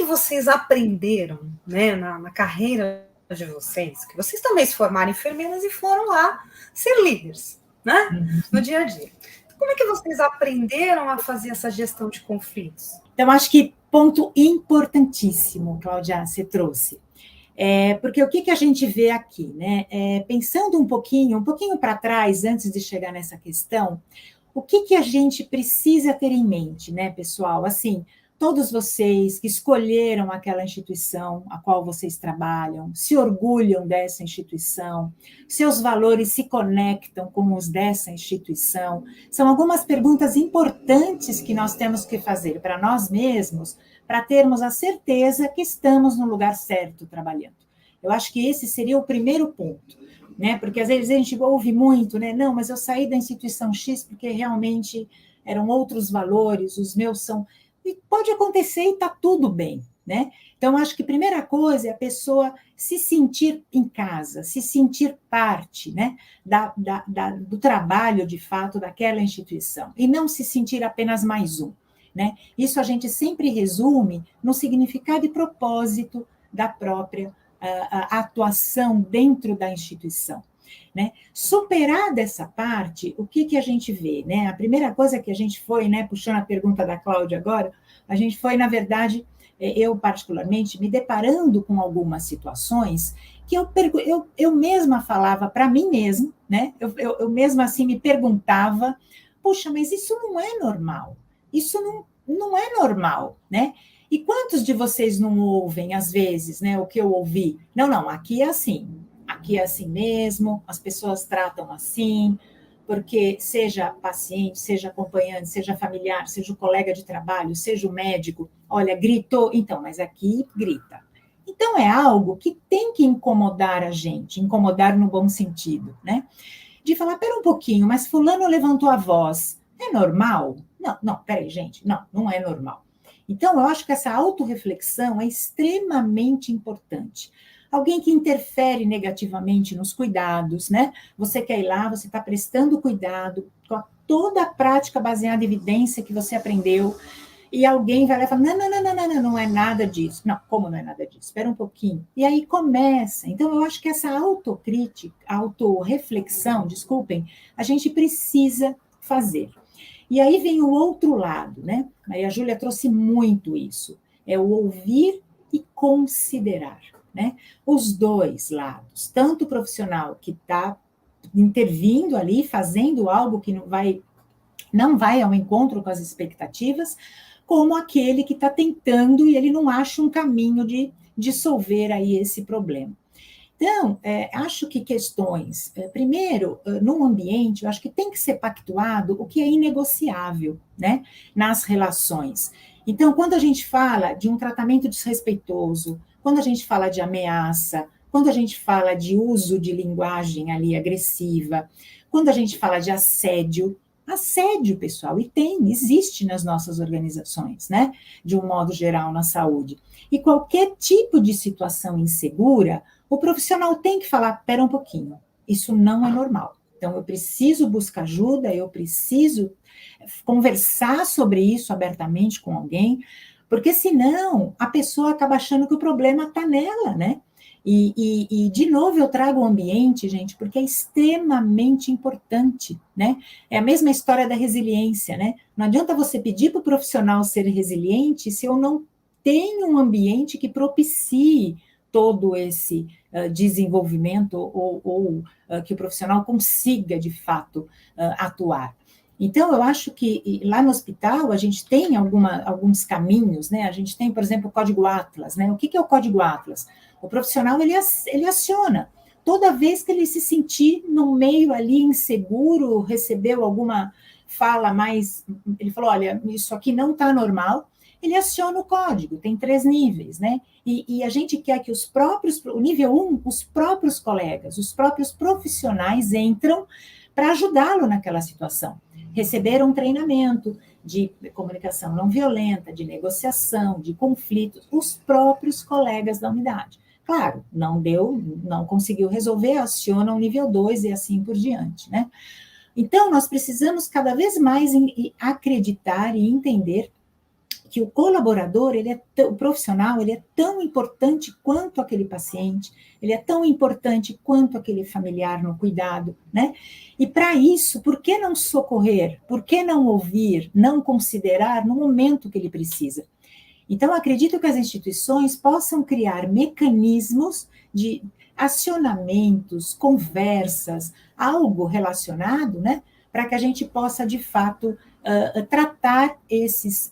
que vocês aprenderam, né, na carreira de vocês, que vocês também se formaram enfermeiras e foram lá ser líderes, né, no dia a dia. Como é que vocês aprenderam a fazer essa gestão de conflitos? Então, acho que ponto importantíssimo, Cláudia, você trouxe. Porque o que a gente vê aqui, né? Pensando um pouquinho para trás, antes de chegar nessa questão, o que a gente precisa ter em mente, né, pessoal? Assim, todos vocês que escolheram aquela instituição a qual vocês trabalham, se orgulham dessa instituição, seus valores se conectam com os dessa instituição, são algumas perguntas importantes que nós temos que fazer para nós mesmos, para termos a certeza que estamos no lugar certo trabalhando. Eu acho que esse seria o primeiro ponto, né? Porque às vezes a gente ouve muito, né? Não, mas eu saí da instituição X porque realmente eram outros valores, os meus são... E pode acontecer e está tudo bem, né? Então, acho que a primeira coisa é a pessoa se sentir em casa, se sentir parte, né, do trabalho, de fato, daquela instituição, e não se sentir apenas mais um, né? Isso a gente sempre resume no significado e propósito da própria atuação dentro da instituição. Né? Superada essa parte, o que a gente vê? Né? A primeira coisa que a gente foi, né, puxando a pergunta da Cláudia agora, a gente foi, na verdade, eu particularmente, me deparando com algumas situações que eu mesma falava para mim mesma, né? Eu mesma assim me perguntava, puxa, mas isso não é normal, isso não é normal, né? E quantos de vocês não ouvem, às vezes, né, o que eu ouvi? Não, aqui é assim mesmo, as pessoas tratam assim, porque seja paciente, seja acompanhante, seja familiar, seja o colega de trabalho, seja o médico, olha, gritou, então, mas aqui grita. Então, é algo que tem que incomodar a gente, incomodar no bom sentido, né? De falar, pera um pouquinho, mas fulano levantou a voz, é normal? Não, peraí, gente, não é normal. Então, eu acho que essa autorreflexão é extremamente importante. Alguém que interfere negativamente nos cuidados, né? Você quer ir lá, você está prestando cuidado com toda a prática baseada em evidência que você aprendeu, e alguém vai lá e fala, não é nada disso. Não, como não é nada disso? Espera um pouquinho. E aí começa. Então, eu acho que essa autocrítica, autorreflexão, desculpem, a gente precisa fazer. E aí vem o outro lado, né? Maria Júlia trouxe muito isso. É o ouvir e considerar, né? Os dois lados. Tanto o profissional que está intervindo ali, fazendo algo que não vai ao encontro com as expectativas, como aquele que está tentando e ele não acha um caminho de dissolver aí esse problema. Então, acho que questões... primeiro, num ambiente, eu acho que tem que ser pactuado o que é inegociável, né, nas relações. Então, quando a gente fala de um tratamento desrespeitoso, quando a gente fala de ameaça, quando a gente fala de uso de linguagem ali agressiva, quando a gente fala de assédio, pessoal, existe nas nossas organizações, né, de um modo geral na saúde. E qualquer tipo de situação insegura, o profissional tem que falar, pera um pouquinho, isso não é normal. Então, eu preciso buscar ajuda, eu preciso conversar sobre isso abertamente com alguém, porque senão a pessoa acaba achando que o problema está nela, né? E, de novo, eu trago o ambiente, gente, porque é extremamente importante, né? É a mesma história da resiliência, né? Não adianta você pedir para o profissional ser resiliente se eu não tenho um ambiente que propicie todo esse desenvolvimento ou que o profissional consiga, de fato, atuar. Então, eu acho que lá no hospital a gente tem alguns caminhos, né? A gente tem, por exemplo, o Código Atlas, né? O que é o Código Atlas? O profissional, ele aciona. Toda vez que ele se sentir no meio ali inseguro, recebeu alguma fala mais... Ele falou, olha, isso aqui não está normal, ele aciona o código, tem 3 níveis, né? E a gente quer que o nível 1, os próprios colegas, os próprios profissionais entram para ajudá-lo naquela situação. Receberam um treinamento de comunicação não violenta, de negociação, de conflitos, os próprios colegas da unidade. Claro, não conseguiu resolver, aciona o nível 2 e assim por diante, né? Então, nós precisamos cada vez mais acreditar e entender que o colaborador, o profissional, ele é tão importante quanto aquele paciente, ele é tão importante quanto aquele familiar no cuidado, né? E para isso, por que não socorrer? Por que não ouvir, não considerar no momento que ele precisa? Então, acredito que as instituições possam criar mecanismos de acionamentos, conversas, algo relacionado, né, para que a gente possa, de fato, tratar esses,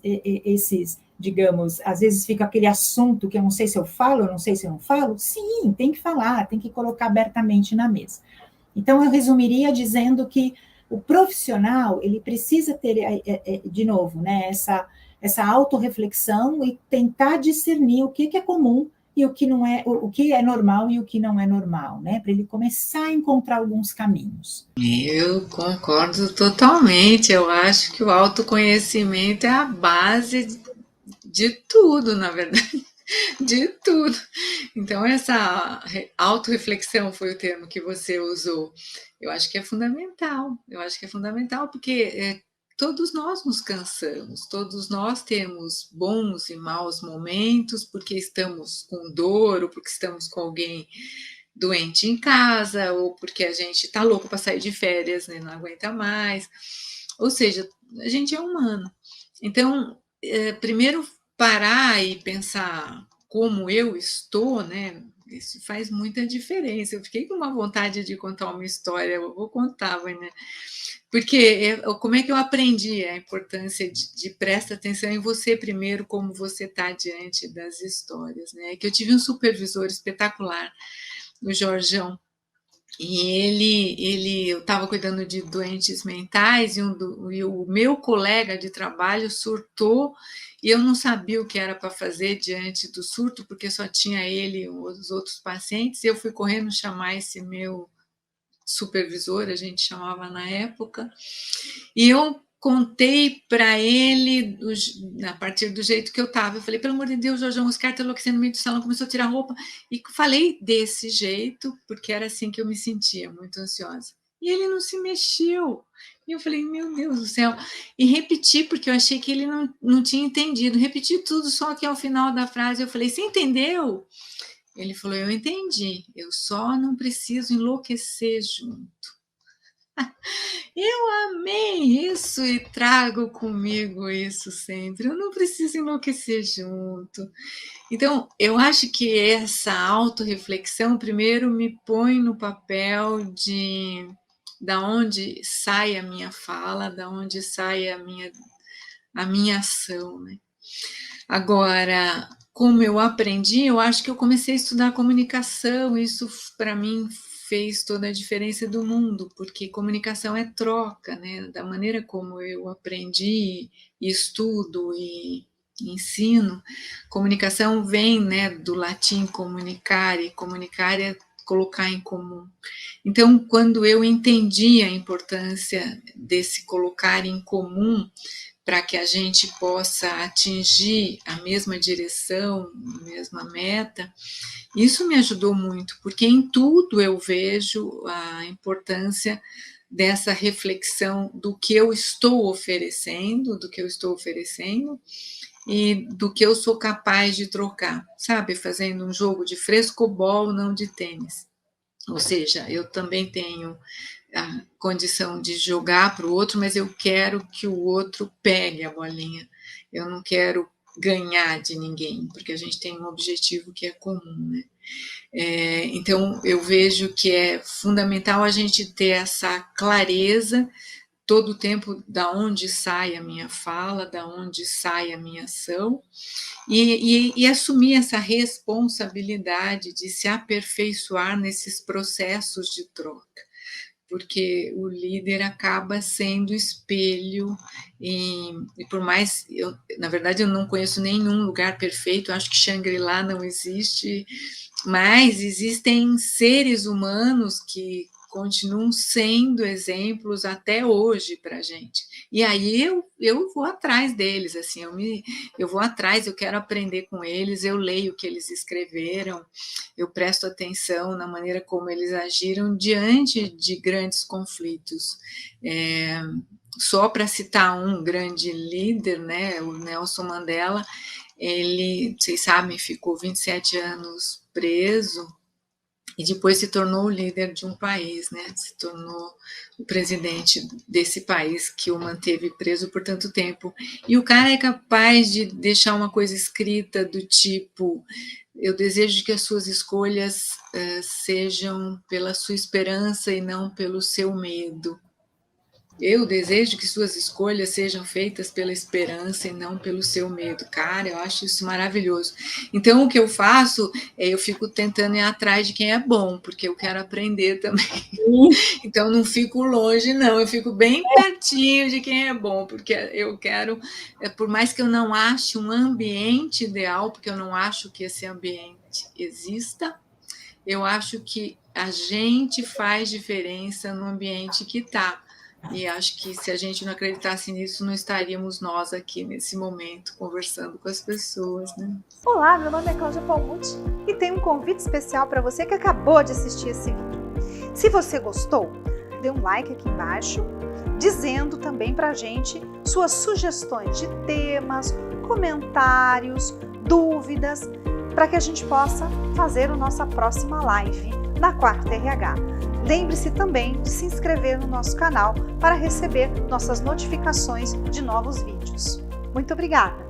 digamos, às vezes fica aquele assunto que eu não sei se eu falo, eu não sei se eu não falo. Sim, tem que falar, tem que colocar abertamente na mesa. Então, eu resumiria dizendo que o profissional, ele precisa ter, de novo, né, essa autorreflexão e tentar discernir o que é comum e o que não é, o que é normal e o que não é normal, né? Para ele começar a encontrar alguns caminhos. Eu concordo totalmente. Eu acho que o autoconhecimento é a base de tudo, na verdade, de tudo. Então, essa autorreflexão foi o termo que você usou. Eu acho que é fundamental. Eu acho que é fundamental porque todos nós nos cansamos, todos nós temos bons e maus momentos, porque estamos com dor, ou porque estamos com alguém doente em casa, ou porque a gente está louco para sair de férias, né, não aguenta mais. Ou seja, a gente é humano. Então, primeiro parar e pensar como eu estou, né? Isso faz muita diferença. Eu fiquei com uma vontade de contar uma história, eu vou contar, né? Porque como é que eu aprendi a importância de prestar atenção em você primeiro, como você está diante das histórias, né? Que eu tive um supervisor espetacular, o Jorjão, e eu estava cuidando de doentes mentais e o meu colega de trabalho surtou e eu não sabia o que era para fazer diante do surto, porque só tinha ele e os outros pacientes, e eu fui correndo chamar esse meu supervisor, a gente chamava na época, e eu contei para ele a partir do jeito que eu estava. Eu falei, pelo amor de Deus, Jorjão, os caras estão enlouquecendo no meio do salão, começou a tirar roupa, e falei desse jeito, porque era assim que eu me sentia, muito ansiosa. E ele não se mexeu. E eu falei, meu Deus do céu. E repeti, porque eu achei que ele não tinha entendido. Repeti tudo, só que ao final da frase eu falei, você entendeu? Ele falou, eu entendi, eu só não preciso enlouquecer junto. Eu amei isso e trago comigo isso sempre. Eu não preciso enlouquecer junto. Então, eu acho que essa autorreflexão primeiro me põe no papel de da onde sai a minha fala, da onde sai a minha ação, né? Agora, como eu aprendi, eu acho que eu comecei a estudar comunicação, isso para mim fez toda a diferença do mundo, porque comunicação é troca, né? Da maneira como eu aprendi, estudo e ensino, comunicação vem, né, do latim comunicare, e comunicar é colocar em comum. Então, quando eu entendi a importância desse colocar em comum, para que a gente possa atingir a mesma direção, a mesma meta, isso me ajudou muito, porque em tudo eu vejo a importância dessa reflexão do que eu estou oferecendo, e do que eu sou capaz de trocar, sabe? Fazendo um jogo de frescobol, não de tênis. Ou seja, eu também tenho a condição de jogar para o outro, mas eu quero que o outro pegue a bolinha. Eu não quero ganhar de ninguém, porque a gente tem um objetivo que é comum, né? Então, eu vejo que é fundamental a gente ter essa clareza todo o tempo da onde sai a minha fala, da onde sai a minha ação, e assumir essa responsabilidade de se aperfeiçoar nesses processos de troca, porque o líder acaba sendo espelho, e por mais, na verdade eu não conheço nenhum lugar perfeito, acho que Shangri-La não existe, mas existem seres humanos que continuam sendo exemplos até hoje para a gente. E aí eu vou atrás deles, assim, eu vou atrás, eu quero aprender com eles, eu leio o que eles escreveram, eu presto atenção na maneira como eles agiram diante de grandes conflitos. Só para citar um grande líder, né, o Nelson Mandela, ele, vocês sabem, ficou 27 anos preso e depois se tornou o líder de um país, né, se tornou o presidente desse país que o manteve preso por tanto tempo. E o cara é capaz de deixar uma coisa escrita do tipo: eu desejo que as suas escolhas sejam pela sua esperança e não pelo seu medo. Eu desejo que suas escolhas sejam feitas pela esperança e não pelo seu medo. Cara, eu acho isso maravilhoso. Então, o que eu faço é eu fico tentando ir atrás de quem é bom, porque eu quero aprender também. Então, não fico longe, não. Eu fico bem pertinho de quem é bom, porque eu quero, por mais que eu não ache um ambiente ideal, porque eu não acho que esse ambiente exista, eu acho que a gente faz diferença no ambiente que está. E acho que se a gente não acreditasse nisso, não estaríamos nós aqui nesse momento conversando com as pessoas, né? Olá, meu nome é Cláudia Palmucci e tenho um convite especial para você que acabou de assistir esse vídeo. Se você gostou, dê um like aqui embaixo, dizendo também para a gente suas sugestões de temas, comentários, dúvidas, para que a gente possa fazer a nossa próxima live na Quarta RH. Lembre-se também de se inscrever no nosso canal para receber nossas notificações de novos vídeos. Muito obrigada!